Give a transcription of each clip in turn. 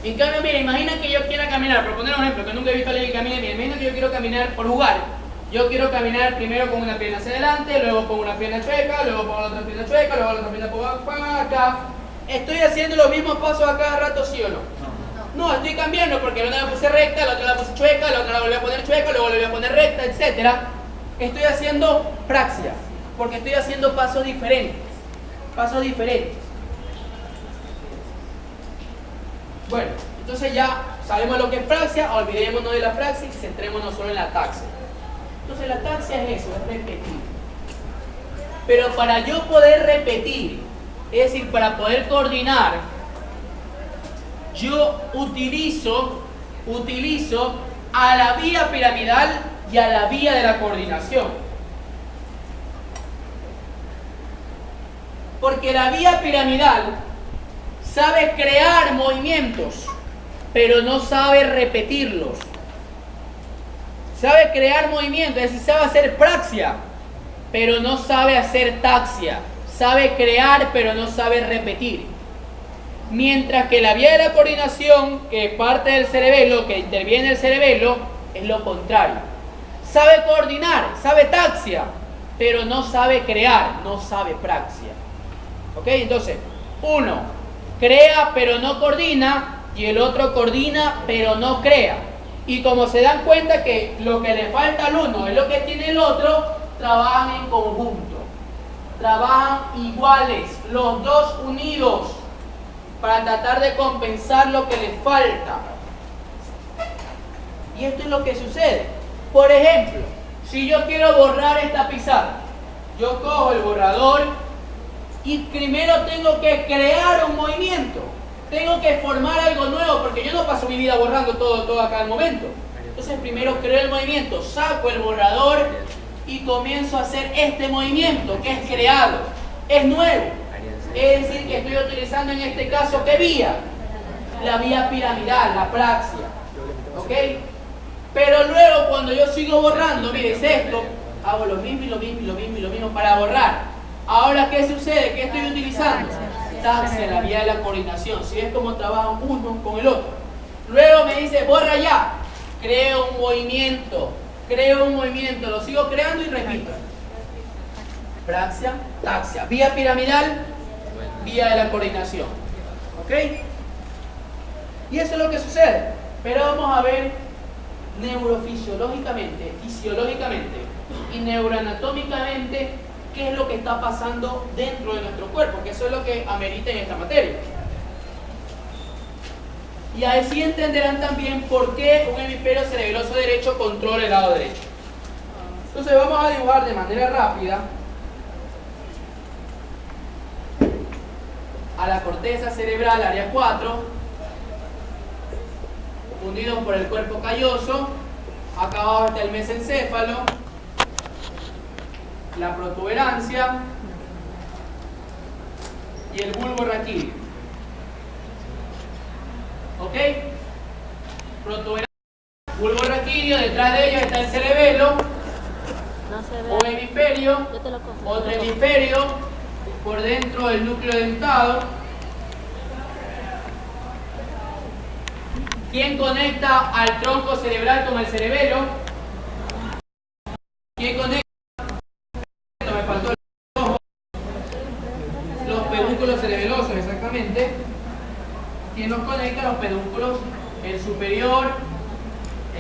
En cambio, mira, imagina que yo quiera caminar, por poner un ejemplo, que nunca he visto a alguien que camine, mira, imagina que yo quiero caminar por jugar. Yo quiero caminar primero con una pierna hacia adelante, luego con una pierna chueca, luego con la otra pierna chueca, luego la otra pierna por acá. ¿Estoy haciendo los mismos pasos a cada rato, sí o no? No, estoy cambiando porque la una la puse recta, la otra la puse chueca, la otra la volví a poner chueca, luego la volví a poner recta, etc. Estoy haciendo praxia, porque estoy haciendo pasos diferentes. Pasos diferentes. Bueno, entonces ya sabemos lo que es praxia, olvidémonos de la praxis y centrémonos solo en la taxia. Entonces la taxia es eso, es repetir. Pero para yo poder repetir, es decir, para poder coordinar, yo utilizo a la vía piramidal y a la vía de la coordinación. Porque la vía piramidal sabe crear movimientos, pero no sabe repetirlos. Sabe crear movimientos, es decir, sabe hacer praxia, pero no sabe hacer taxia. Sabe crear, pero no sabe repetir. Mientras que la vía de la coordinación, que es parte del cerebelo, que interviene en el cerebelo, es lo contrario. Sabe coordinar, sabe taxia, pero no sabe crear, no sabe praxia. ¿Ok? Entonces, uno crea pero no coordina y el otro coordina pero no crea. Y como se dan cuenta que lo que le falta al uno es lo que tiene el otro, trabajan en conjunto. Trabajan iguales, los dos unidos, para tratar de compensar lo que les falta. Y esto es lo que sucede. Por ejemplo, si yo quiero borrar esta pizarra, yo cojo el borrador y primero tengo que crear un movimiento. Tengo que formar algo nuevo, porque yo no paso mi vida borrando todo a cada momento. Entonces primero creo el movimiento, saco el borrador y comienzo a hacer este movimiento que es creado, es nuevo. Es decir, que estoy utilizando en este caso, ¿qué vía? La vía piramidal, la praxia. ¿Ok? Pero luego cuando yo sigo borrando, mires esto, hago lo mismo y lo mismo y lo mismo y lo mismo para borrar. Ahora, ¿qué sucede? ¿Qué estoy utilizando? Taxia, la vía de la coordinación. Si es como trabajan uno con el otro. Luego me dice, borra ya. Creo un movimiento, lo sigo creando y repito. Praxia, taxia, vía piramidal, vía de la coordinación. ¿Ok? Y eso es lo que sucede. Pero vamos a ver neurofisiológicamente, fisiológicamente y neuroanatómicamente qué es lo que está pasando dentro de nuestro cuerpo, que eso es lo que amerita en esta materia. Y así entenderán también por qué un hemisferio cerebeloso derecho controla el lado derecho. Entonces vamos a dibujar de manera rápida a la corteza cerebral, área 4, unidos por el cuerpo calloso. Acá abajo está el mesencéfalo, la protuberancia y el bulbo raquídeo. ¿Ok? Protuberancia, bulbo raquídeo, detrás de ellos está el cerebelo, un hemisferio, otro hemisferio, por dentro del núcleo dentado. ¿Quién conecta al tronco cerebral con el cerebelo? ¿Quién conecta? Me faltó el ojo. Los pedúnculos cerebelosos, exactamente. ¿Quién los conecta? Los pedúnculos, el superior,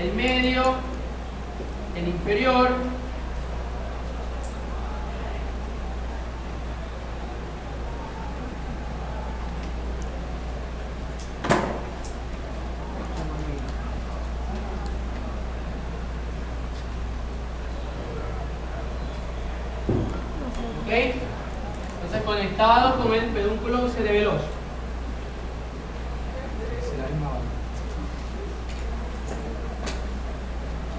el medio, el inferior. ¿Ok? Entonces conectados con el pedúnculo cerebeloso.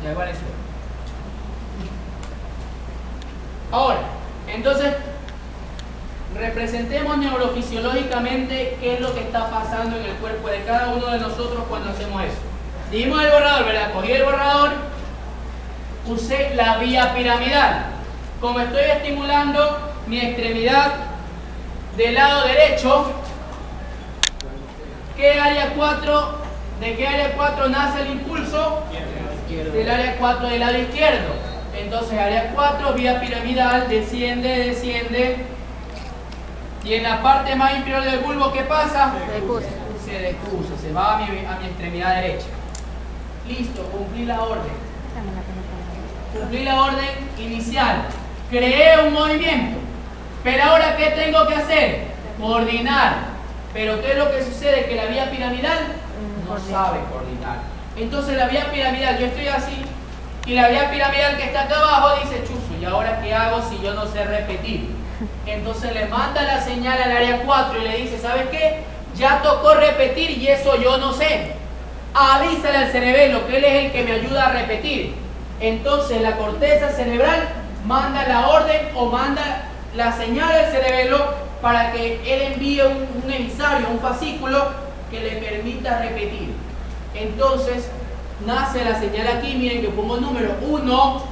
Ya apareció. Ahora, entonces representemos neurofisiológicamente qué es lo que está pasando en el cuerpo de cada uno de nosotros cuando hacemos eso. Dijimos el borrador, ¿verdad? Cogí el borrador, usé la vía piramidal. Como estoy estimulando mi extremidad del lado derecho, ¿qué área 4? ¿De qué área 4 nace el impulso? Del área 4 del lado izquierdo. Entonces área 4, vía piramidal, desciende, desciende. Y en la parte más inferior del bulbo, ¿qué pasa? Se descusa, se va a mi extremidad derecha. Listo, cumplí la orden. Cumplí la orden inicial. Creé un movimiento. Pero ahora, ¿qué tengo que hacer? Coordinar. Pero ¿qué es lo que sucede? Que la vía piramidal no sabe coordinar. Entonces la vía piramidal, yo estoy así, y la vía piramidal que está acá abajo dice, chuzo, ¿y ahora qué hago si yo no sé repetir? Entonces le manda la señal al área 4 y le dice, ¿sabes qué? Ya tocó repetir y eso yo no sé. Avísale al cerebelo que él es el que me ayuda a repetir. Entonces la corteza cerebral manda la orden o manda la señal al cerebelo para que él envíe un emisario, un fascículo que le permita repetir. Entonces nace la señal aquí, miren que pongo número 1,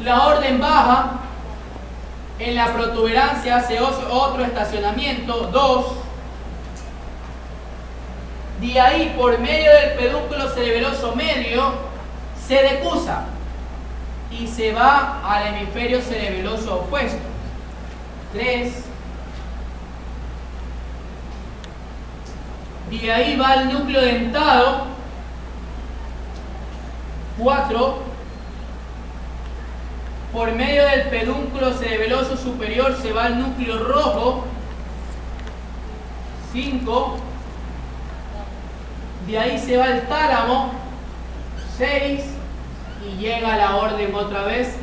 la orden baja, en la protuberancia hace otro estacionamiento, 2, de ahí por medio del pedúnculo cerebeloso medio se decusa y se va al hemisferio cerebeloso opuesto, 3, de ahí va al núcleo dentado, 4, por medio del pedúnculo cerebeloso superior se va al núcleo rojo, 5, de ahí se va al tálamo, 6, y llega la orden otra vez.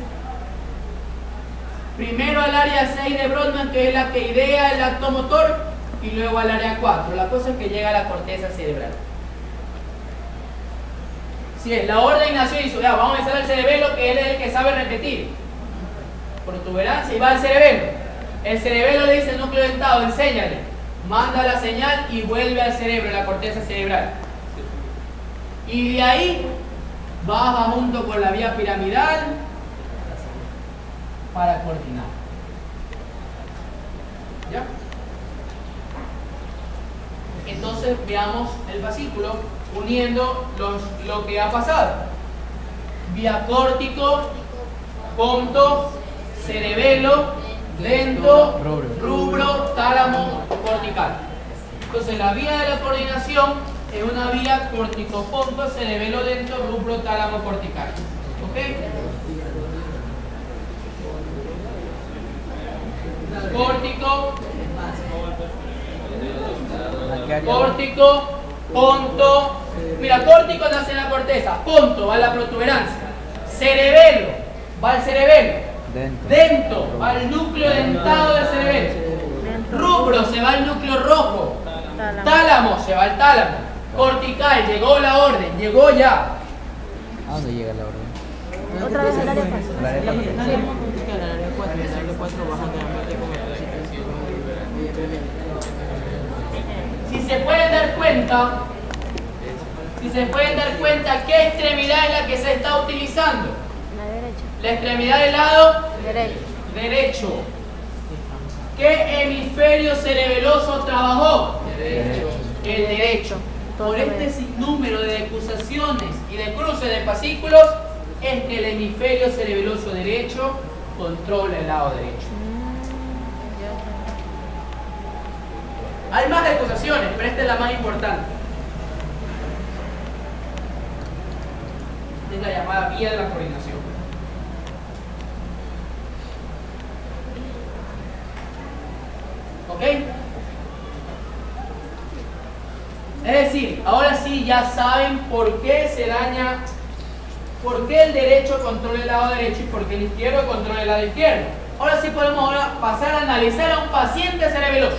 Primero al área 6 de Brodmann, que es la que idea el acto motor, y luego al área 4. La cosa es que llega a la corteza cerebral. Si es la orden nació y dice, ya, vamos a empezar al cerebelo, que él es el que sabe repetir. Protuberancia, y va al cerebelo. El cerebelo le dice al núcleo dentado, enséñale. Manda la señal y vuelve al cerebro, la corteza cerebral. Y de ahí baja junto con la vía piramidal para coordinar. ¿Ya? Entonces veamos el fascículo uniendo lo que ha pasado. Vía córtico, ponto, cerebelo, dento, rubro, tálamo, cortical. Entonces la vía de la coordinación es una vía córtico-ponto, cerebelo, dento, rubro, tálamo, cortical. ¿Ok? Córtico, ponto. Mira, córtico nace en la corteza, ponto va a la protuberancia, cerebelo va al cerebelo, dento va al núcleo dentado del cerebelo, rubro se va al núcleo rojo, tálamo se va al tálamo, cortical, llegó la orden, llegó ya. ¿A dónde llega la orden? Otra vez el área 4. El área 4. El área 4 baja nuevamente con el Si se pueden dar cuenta, ¿qué extremidad es la que se está utilizando? la derecha. La extremidad del lado Derecha. derecho. ¿Qué hemisferio cerebeloso trabajó? Derecho. El derecho. Por este sinnúmero de decusaciones y de cruces de fascículos es que el hemisferio cerebeloso derecho controla el lado derecho. Hay más decusaciones, pero esta es la más importante. Esta es la llamada vía de la coordinación. ¿Ok? Es decir, ahora sí ya saben por qué se daña, por qué el derecho controla el lado derecho y por qué el izquierdo controla el lado izquierdo. Ahora sí podemos pasar a analizar a un paciente cerebeloso.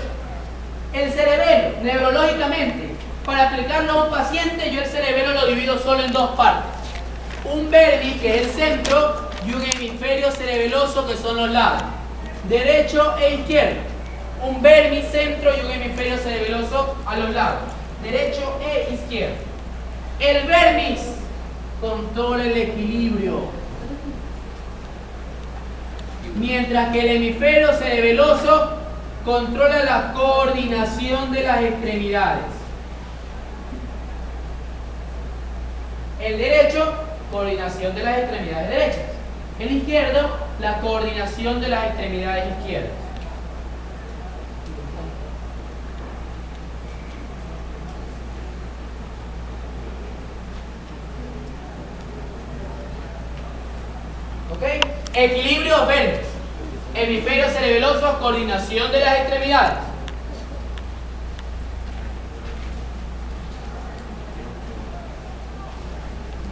El cerebelo, neurológicamente, para aplicarlo a un paciente, yo el cerebelo lo divido solo en dos partes. Un verbi, que es el centro, y un hemisferio cerebeloso, que son los lados, derecho e izquierdo. Un verbi, centro, y un hemisferio cerebeloso a los lados, derecho e izquierdo. El vermis controla el equilibrio, mientras que el hemisferio cerebeloso controla la coordinación de las extremidades. El derecho, coordinación de las extremidades derechas. El izquierdo, la coordinación de las extremidades izquierdas. ¿Ok? Equilibrio verdes. Hemisferio cerebeloso, coordinación de las extremidades.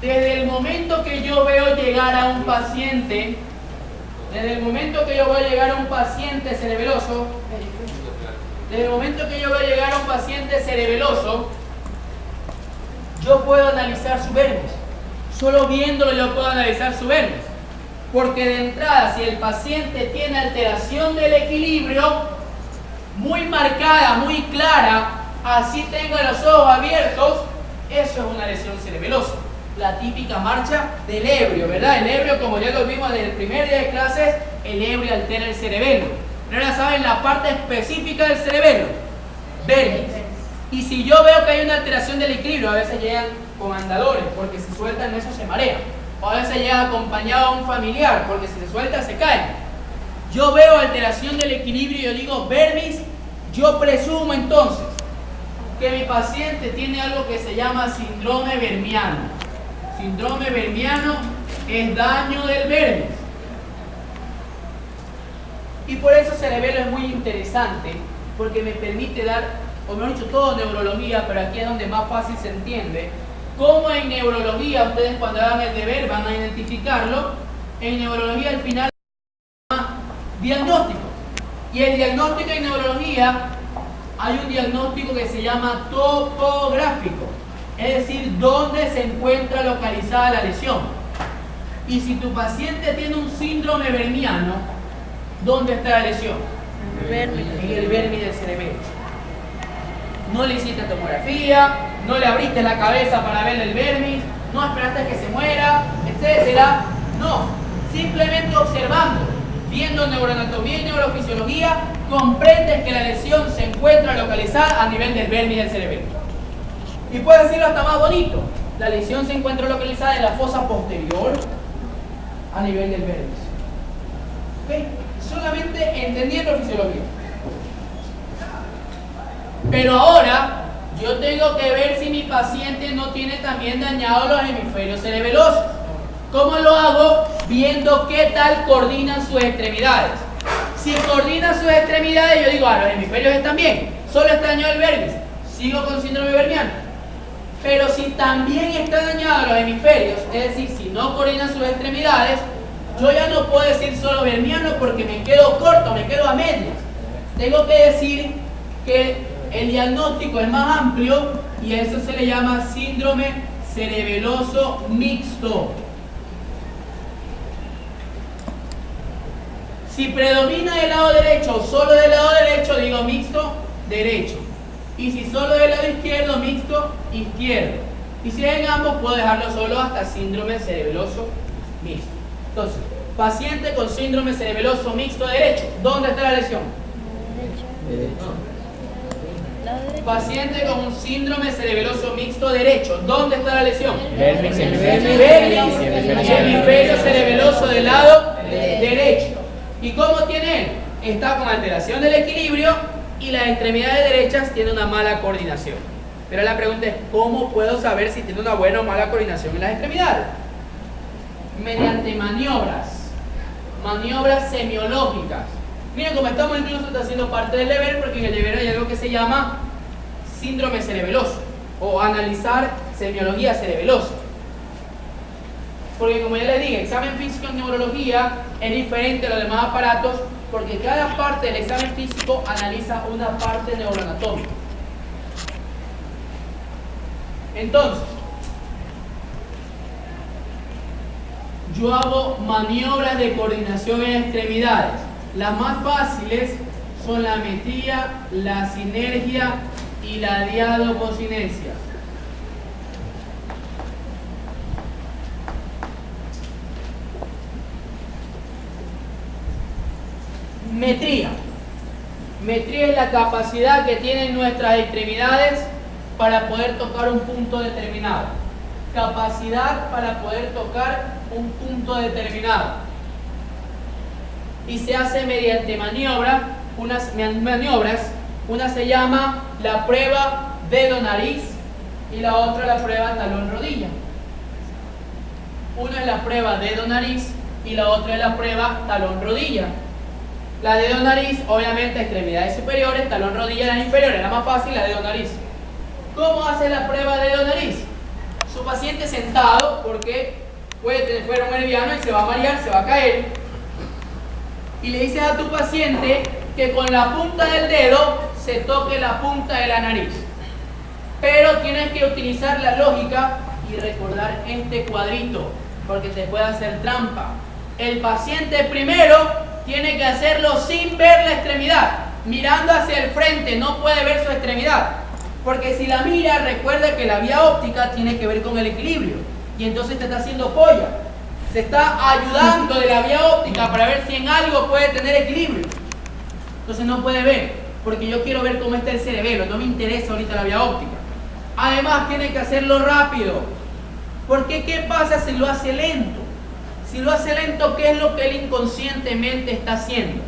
Desde el momento que yo veo llegar a un paciente, cerebeloso, yo puedo analizar su vermis. Solo viéndolo yo puedo analizar su vermis. Porque de entrada, si el paciente tiene alteración del equilibrio muy marcada, muy clara, así tenga los ojos abiertos, eso es una lesión cerebelosa. La típica marcha del ebrio, ¿verdad? El ebrio, como ya lo vimos desde el primer día de clases, el ebrio altera el cerebelo. Pero ahora saben la parte específica del cerebelo, vermis. Y si yo veo que hay una alteración del equilibrio, a veces llegan con andadores, porque si sueltan eso se marea. O a veces llega acompañado a un familiar, porque si se suelta se cae. Yo veo alteración del equilibrio y yo digo vermis, yo presumo entonces que mi paciente tiene algo que se llama síndrome vermiano. Síndrome vermiano es daño del vermis. Y por eso cerebelo es muy interesante, porque me permite dar, o mejor dicho, todo neurología, pero aquí es donde más fácil se entiende. Como en neurología, ustedes cuando hagan el deber van a identificarlo, en neurología al final se llama diagnóstico. Y el diagnóstico en neurología, hay un diagnóstico que se llama topográfico, es decir, dónde se encuentra localizada la lesión. Y si tu paciente tiene un síndrome vermiano, ¿dónde está la lesión? En el vermis del cerebelo. No le hiciste tomografía, no le abriste la cabeza para ver el vermis, no esperaste a que se muera, etcétera. No, simplemente observando, viendo neuroanatomía y neurofisiología, comprendes que la lesión se encuentra localizada a nivel del vermis del cerebelo. Y puedes decirlo hasta más bonito, la lesión se encuentra localizada en la fosa posterior a nivel del vermis. ¿Okay? Solamente entendiendo fisiología. Pero ahora yo tengo que ver si mi paciente no tiene también dañados los hemisferios cerebelosos. ¿Cómo lo hago? Viendo qué tal coordinan sus extremidades. Si coordinan sus extremidades, yo digo, los hemisferios están bien, solo está dañado el vermis, sigo con síndrome vermiano. Pero si también están dañados los hemisferios, es decir, si no coordinan sus extremidades, yo ya no puedo decir solo vermiano porque me quedo corto, me quedo a medias. Tengo que decir que el diagnóstico es más amplio y a eso se le llama síndrome cerebeloso mixto. Si predomina del lado derecho o solo del lado derecho, digo mixto derecho. Y si solo del lado izquierdo, mixto izquierdo. Y si en ambos, puedo dejarlo solo hasta síndrome cerebeloso mixto. Entonces, paciente con síndrome cerebeloso mixto derecho, ¿dónde está la lesión? Derecho. Paciente con un síndrome cerebeloso mixto derecho, ¿dónde está la lesión? Vermis, hemisferio cerebeloso del lado derecho. ¿Y cómo tiene él? Está con alteración del equilibrio y las extremidades derechas tienen una mala coordinación. Pero la pregunta es, ¿cómo puedo saber si tiene una buena o mala coordinación en las extremidades? Mediante maniobras semiológicas. Miren, como estamos incluso haciendo parte del deber, porque en el deber hay algo que se llama síndrome cerebeloso o analizar semiología cerebelosa. Porque como ya les dije, examen físico en neurología es diferente a los demás aparatos porque cada parte del examen físico analiza una parte neuroanatómica. Entonces, yo hago maniobras de coordinación en extremidades. Las más fáciles son la metría, la sinergia y la diadocosinergia. Metría. Metría es la capacidad que tienen nuestras extremidades para poder tocar un punto determinado. Capacidad para poder tocar un punto determinado. Y se hace mediante maniobras. Una se llama la prueba dedo-nariz y la otra la prueba talón-rodilla. Una es la prueba dedo-nariz y la otra es la prueba talón-rodilla. La dedo-nariz, obviamente, extremidades superiores, talón-rodilla, las inferiores. La más fácil, la dedo-nariz. ¿Cómo hace la prueba dedo-nariz? Su paciente sentado, porque puede tener fuera un nerviano y se va a marear, se va a caer. Y le dices a tu paciente que con la punta del dedo se toque la punta de la nariz. Pero tienes que utilizar la lógica y recordar este cuadrito, porque te puede hacer trampa. El paciente primero tiene que hacerlo sin ver la extremidad, mirando hacia el frente, no puede ver su extremidad. Porque si la mira, recuerda que la vía óptica tiene que ver con el equilibrio. Y entonces te está haciendo polla. Se está ayudando de la vía óptica para ver si en algo puede tener equilibrio. Entonces no puede ver, porque yo quiero ver cómo está el cerebelo, no me interesa ahorita la vía óptica. Además tiene que hacerlo rápido. Porque ¿qué pasa si lo hace lento? Si lo hace lento, ¿qué es lo que él inconscientemente está haciendo?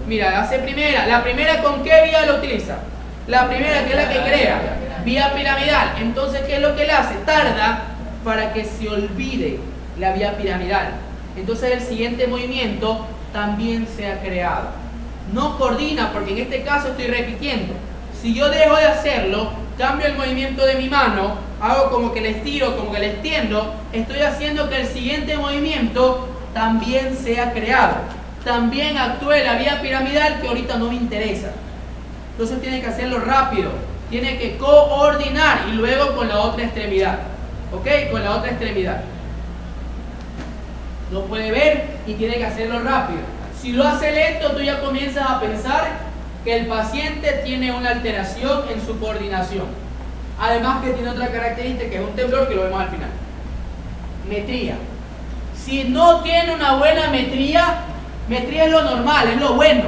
Mira, hace primera. ¿La primera con qué vía lo utiliza? La primera, que es la que crea, vía piramidal. Entonces, ¿qué es lo que él hace? Tarda para que se olvide la vía piramidal. Entonces el siguiente movimiento también se ha creado. No coordina, porque en este caso estoy repitiendo. Si yo dejo de hacerlo, cambio el movimiento de mi mano, hago como que le estiro, como que le extiendo, estoy haciendo que el siguiente movimiento también sea creado. También actúe la vía piramidal, que ahorita no me interesa. Entonces tiene que hacerlo rápido, tiene que coordinar y luego con la otra extremidad. ¿Ok? Con la otra extremidad. No puede ver y tiene que hacerlo rápido. Si lo hace lento, tú ya comienzas a pensar que el paciente tiene una alteración en su coordinación. Además que tiene otra característica, que es un temblor, que lo vemos al final. Metría. Si no tiene una buena metría, metría es lo normal, es lo bueno.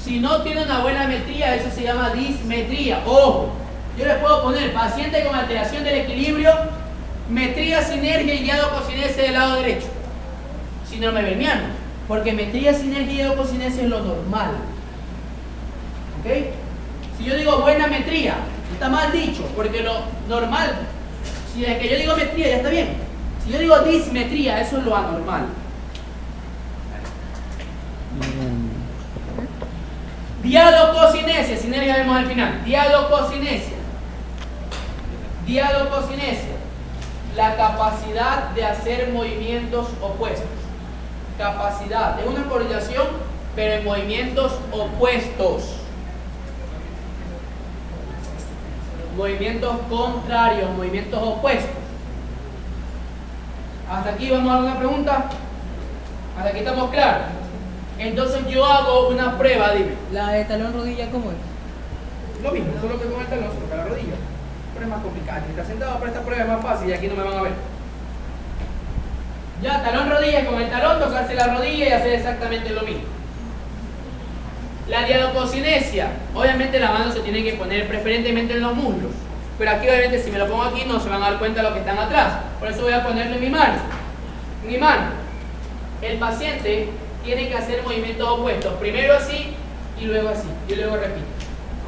Si no tiene una buena metría, eso se llama dismetría. Ojo, yo les puedo poner paciente con alteración del equilibrio, metría, sinergia y diadococinesia del lado derecho. Síndrome vermiano. Porque metría, sinergia y diadococinesia es lo normal. ¿Ok? Si yo digo buena metría, está mal dicho, porque lo normal, si es que yo digo metría, ya está bien. Si yo digo dismetría, eso es lo anormal. Diadococinesia, sinergia vemos al final. Diadococinesia. Diadococinesia. La capacidad de hacer movimientos opuestos. Capacidad. Es una coordinación, pero en movimientos opuestos. Movimientos contrarios, movimientos opuestos. ¿Hasta aquí vamos a dar una pregunta? ¿Hasta aquí estamos claros? Entonces yo hago una prueba, dime. ¿La de talón rodilla cómo es? Lo mismo, solo que con el talón, solo que la rodilla. Pero es más complicado. Si está sentado para esta prueba es más fácil y aquí no me van a ver. Ya, talón rodilla, con el talón tocarse la rodilla y hacer exactamente lo mismo. La diadococinesia, obviamente la mano se tiene que poner preferentemente en los muslos. Pero aquí obviamente si me lo pongo aquí no se van a dar cuenta de lo que están atrás. Por eso voy a ponerlo en mi mano. En mi mano. El paciente tiene que hacer movimientos opuestos. Primero así y luego así. Y luego repito.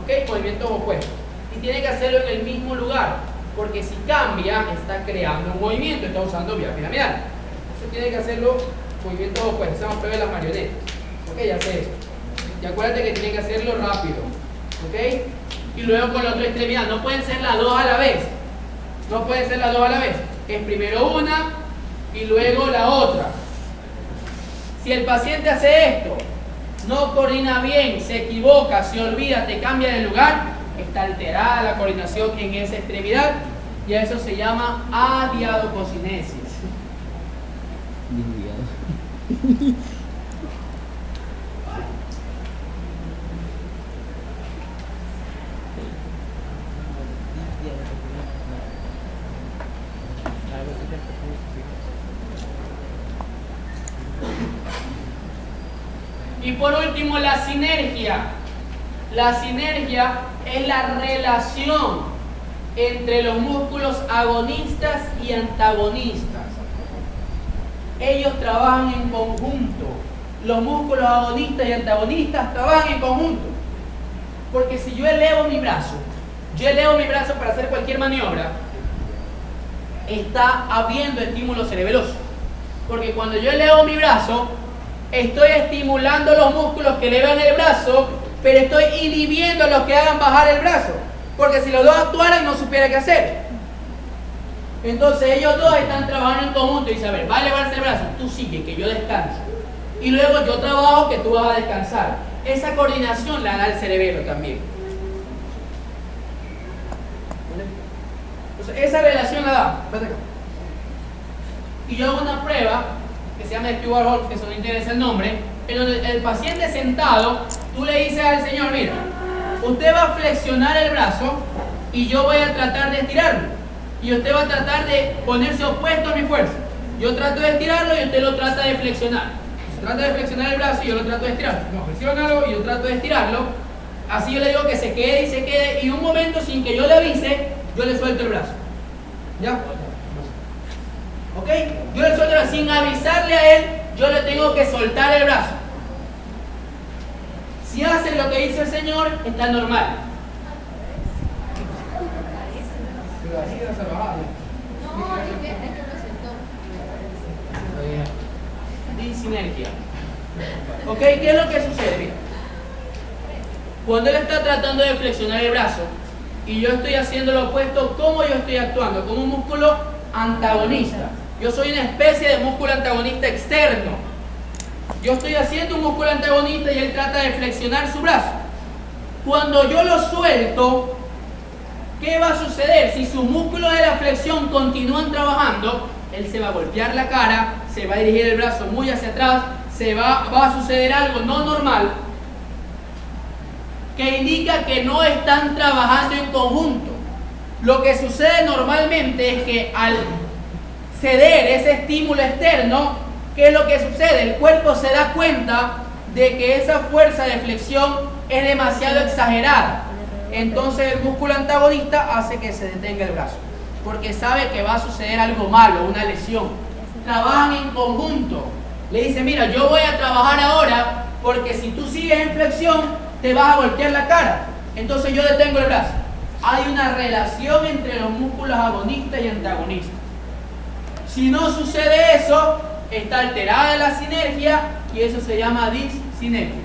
¿Ok? Movimientos opuestos. Y tiene que hacerlo en el mismo lugar. Porque si cambia, está creando un movimiento. Está usando vía piramidal. Entonces tiene que hacerlo movimientos opuestos. Vamos a pegar las marionetas. ¿Ok? Ya sé esto. Y acuérdate que tiene que hacerlo rápido. ¿Ok? Y luego con la otra extremidad. No pueden ser las dos a la vez. No pueden ser las dos a la vez. Es primero una y luego la otra. Si el paciente hace esto, no coordina bien, se equivoca, se olvida, te cambia de lugar, está alterada la coordinación en esa extremidad y a eso se llama adiadococinesis. Y por último, la sinergia. La sinergia es la relación entre los músculos agonistas y antagonistas. Ellos trabajan en conjunto. Los músculos agonistas y antagonistas trabajan en conjunto. Porque si yo elevo mi brazo para hacer cualquier maniobra, está habiendo estímulo cerebeloso. Porque cuando yo elevo mi brazo, estoy estimulando los músculos que elevan el brazo, pero estoy inhibiendo los que hagan bajar el brazo. Porque si los dos actuaran, no supiera qué hacer. Entonces ellos dos están trabajando en conjunto y dicen, a ver, va a elevarse el brazo, tú sigue, que yo descanso. Y luego yo trabajo, que tú vas a descansar. Esa coordinación la da el cerebelo también. Entonces, esa relación la da. Y yo hago una prueba que se llama Stewart Hall, que eso no interesa el nombre, en donde el paciente sentado, tú le dices al señor, mira, usted va a flexionar el brazo y yo voy a tratar de estirarlo. Y usted va a tratar de ponerse opuesto a mi fuerza. Yo trato de estirarlo y usted lo trata de flexionar. Se trata de flexionar el brazo y yo lo trato de estirar. No, flexiónalo y yo trato de estirarlo. Así yo le digo que se quede y un momento sin que yo le avise, yo le suelto el brazo. ¿Ya? ¿Ok? Yo le suelto el brazo sin avisarle a él, yo le tengo que soltar el brazo. Si hace lo que dice el señor, está normal. Disinergia. ¿Ok? ¿Qué es lo que sucede? Mira. Cuando él está tratando de flexionar el brazo y yo estoy haciendo lo opuesto, ¿cómo yo estoy actuando? Como un músculo antagonista. Yo soy una especie de músculo antagonista externo. Yo estoy haciendo un músculo antagonista y él trata de flexionar su brazo. Cuando yo lo suelto, ¿qué va a suceder? Si sus músculos de la flexión continúan trabajando, él se va a golpear la cara, se va a dirigir el brazo muy hacia atrás, va a suceder algo no normal que indica que no están trabajando en conjunto. Lo que sucede normalmente es que al ceder ese estímulo externo, ¿qué es lo que sucede? El cuerpo se da cuenta de que esa fuerza de flexión es demasiado exagerada. Entonces el músculo antagonista hace que se detenga el brazo, porque sabe que va a suceder algo malo, una lesión. Trabajan en conjunto. Le dice, mira, yo voy a trabajar ahora porque si tú sigues en flexión te vas a golpear la cara. Entonces yo detengo el brazo. Hay una relación entre los músculos agonistas y antagonistas. Si no sucede eso, está alterada la sinergia y eso se llama disinergia.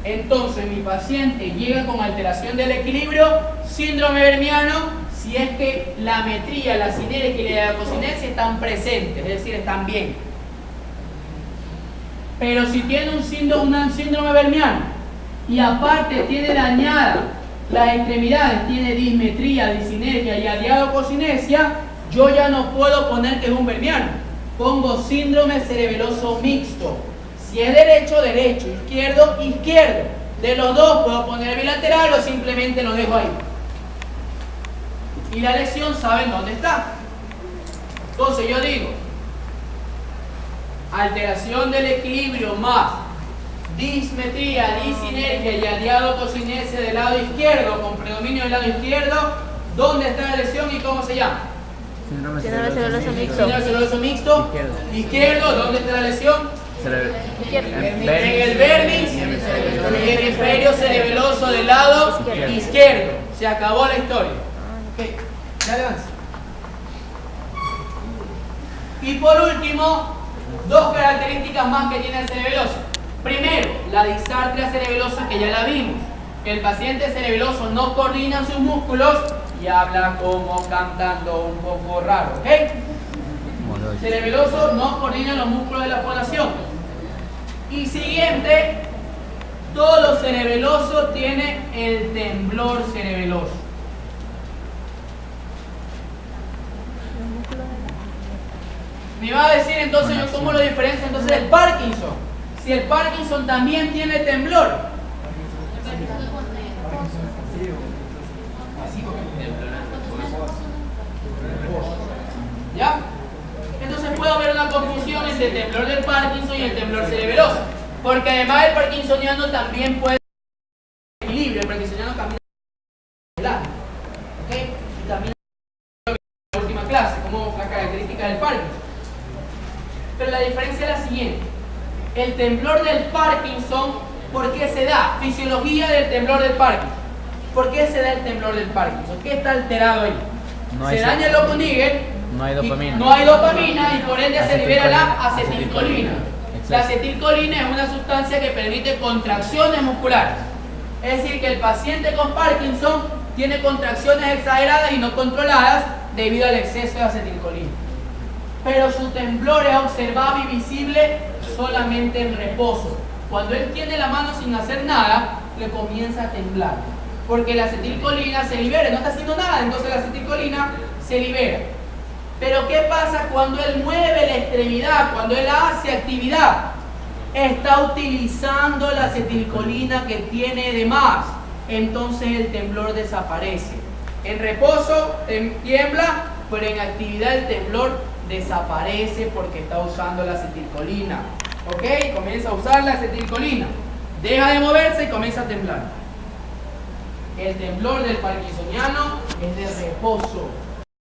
Entonces mi paciente llega con alteración del equilibrio, síndrome vermiano, si es que la metría, la sinergia y la cocinesia están presentes, es decir, están bien. Pero si tiene un síndrome vermiano y aparte tiene dañada las extremidades, tiene dismetría, disinergia y adiadococinesia, yo ya no puedo poner que es un vermiano. Pongo síndrome cerebeloso mixto. Si es derecho, derecho, izquierdo, izquierdo. De los dos puedo poner bilateral o simplemente lo dejo ahí. Y la lesión saben dónde está. Entonces yo digo, alteración del equilibrio más dismetría, disinergia y adiadococinesia del lado izquierdo con predominio del lado izquierdo. ¿Dónde está la lesión y cómo se llama? Síndrome cerebeloso mixto. Síndrome cerebeloso mixto. Izquierdo. ¿Dónde está la lesión? En el vértice y en el hemisferio cerebeloso del lado izquierdo. Se acabó la historia. Okay. Dale avance. Y por último, dos características más que tiene el cerebeloso. Primero, la disartria cerebelosa, que ya la vimos. El paciente cerebeloso no coordina sus músculos y habla como cantando un poco raro. ¿Ok? Cerebeloso no coordina los músculos de la fonación. Y siguiente, todo cerebeloso tiene el temblor cerebeloso. Me va a decir entonces yo cómo lo diferencio entonces del Parkinson. Si el Parkinson también tiene temblor. ¿Ya? Entonces puede haber una confusión entre el temblor del Parkinson y el temblor cerebroso, porque además el parkinsoniano también puede tener equilibrio, el parkinsoniano camina ¿ok? Y también la última clase, como la característica del Parkinson. Pero la diferencia es la siguiente: el temblor del Parkinson, ¿por qué se da? Fisiología del temblor del Parkinson. ¿Por qué se da el temblor del Parkinson? ¿Qué está alterado ahí? Se daña el loco níger, no hay dopamina. No hay dopamina y por ende se libera la acetilcolina. La acetilcolina es una sustancia que permite contracciones musculares. Es decir, que el paciente con Parkinson tiene contracciones exageradas y no controladas debido al exceso de acetilcolina. Pero su temblor es observable y visible solamente en reposo. Cuando él tiene la mano sin hacer nada, le comienza a temblar, porque la acetilcolina se libera, no está haciendo nada, entonces la acetilcolina se libera. Pero ¿qué pasa cuando él mueve la extremidad, cuando él hace actividad? Está utilizando la acetilcolina que tiene de más, entonces el temblor desaparece. En reposo tiembla, pero en actividad el temblor desaparece porque está usando la acetilcolina. ¿Ok? Comienza a usar la acetilcolina, deja de moverse y comienza a temblar. El temblor del parkinsoniano es de reposo.